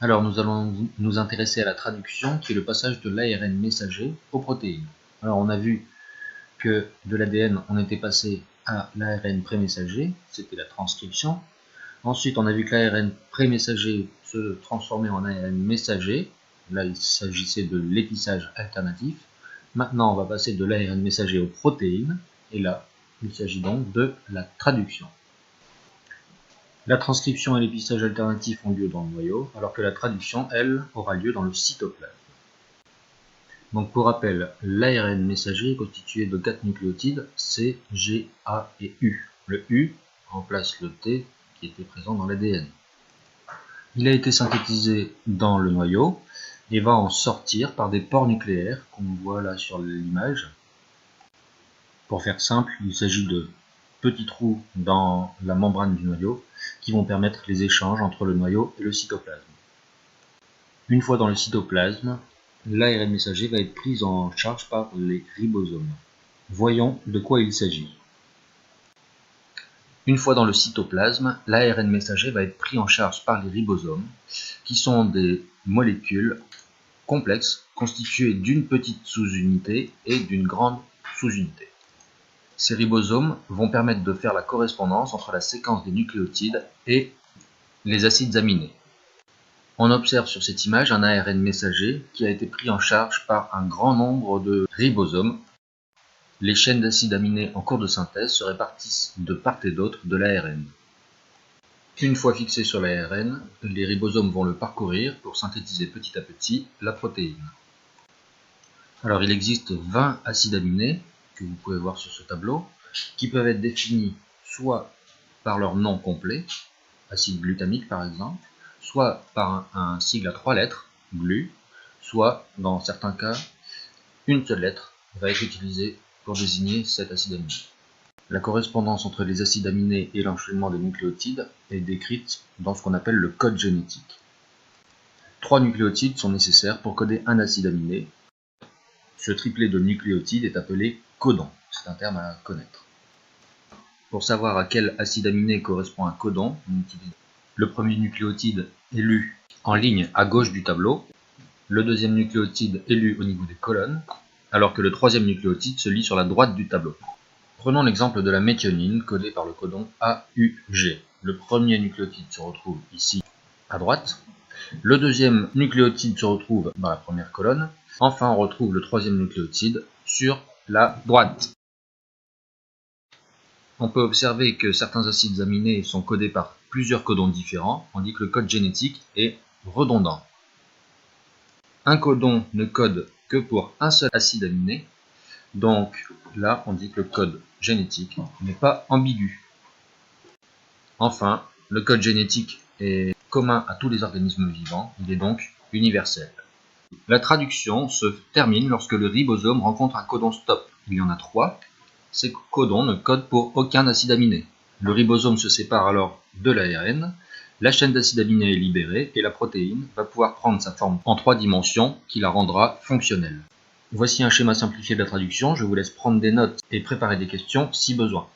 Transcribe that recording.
Alors nous allons nous intéresser à la traduction qui est le passage de l'ARN messager aux protéines. Alors on a vu que de l'ADN on était passé à l'ARN prémessager, c'était la transcription. Ensuite on a vu que l'ARN prémessager se transformait en ARN messager. Là il s'agissait de l'épissage alternatif. Maintenant on va passer de l'ARN messager aux protéines et là il s'agit donc de la traduction. La transcription et l'épissage alternatif ont lieu dans le noyau, alors que la traduction, elle, aura lieu dans le cytoplasme. Donc pour rappel, l'ARN messager est constitué de 4 nucléotides, C, G, A et U. Le U remplace le T qui était présent dans l'ADN. Il a été synthétisé dans le noyau et va en sortir par des pores nucléaires qu'on voit là sur l'image. Pour faire simple, il s'agit de petits trous dans la membrane du noyau qui vont permettre les échanges entre le noyau et le cytoplasme. Une fois dans le cytoplasme, l'ARN messager va être pris en charge par les ribosomes. Voyons de quoi il s'agit. Une fois dans le cytoplasme, l'ARN messager va être pris en charge par les ribosomes, qui sont des molécules complexes constituées d'une petite sous-unité et d'une grande sous-unité. Ces ribosomes vont permettre de faire la correspondance entre la séquence des nucléotides et les acides aminés. On observe sur cette image un ARN messager qui a été pris en charge par un grand nombre de ribosomes. Les chaînes d'acides aminés en cours de synthèse se répartissent de part et d'autre de l'ARN. Une fois fixés sur l'ARN, les ribosomes vont le parcourir pour synthétiser petit à petit la protéine. Alors il existe 20 acides aminés que vous pouvez voir sur ce tableau, qui peuvent être définis soit par leur nom complet, acide glutamique par exemple, soit par un sigle à 3 lettres, GLU, soit, dans certains cas, une seule lettre va être utilisée pour désigner cet acide aminé. La correspondance entre les acides aminés et l'enchaînement des nucléotides est décrite dans ce qu'on appelle le code génétique. 3 nucléotides sont nécessaires pour coder un acide aminé. Ce triplet de nucléotides est appelé codon, c'est un terme à connaître. Pour savoir à quel acide aminé correspond un codon, on utilise le premier nucléotide est lu en ligne à gauche du tableau, le deuxième nucléotide est lu au niveau des colonnes, alors que le troisième nucléotide se lit sur la droite du tableau. Prenons l'exemple de la méthionine codée par le codon AUG. Le premier nucléotide se retrouve ici à droite, le deuxième nucléotide se retrouve dans la première colonne, enfin on retrouve le troisième nucléotide sur la droite. On peut observer que certains acides aminés sont codés par plusieurs codons différents, on dit que le code génétique est redondant. Un codon ne code que pour un seul acide aminé, donc là on dit que le code génétique n'est pas ambigu. Enfin, le code génétique est commun à tous les organismes vivants, il est donc universel. La traduction se termine lorsque le ribosome rencontre un codon stop. Il y en a 3. Ces codons ne codent pour aucun acide aminé. Le ribosome se sépare alors de l'ARN, la chaîne d'acides aminés est libérée et la protéine va pouvoir prendre sa forme en 3 dimensions qui la rendra fonctionnelle. Voici un schéma simplifié de la traduction, je vous laisse prendre des notes et préparer des questions si besoin.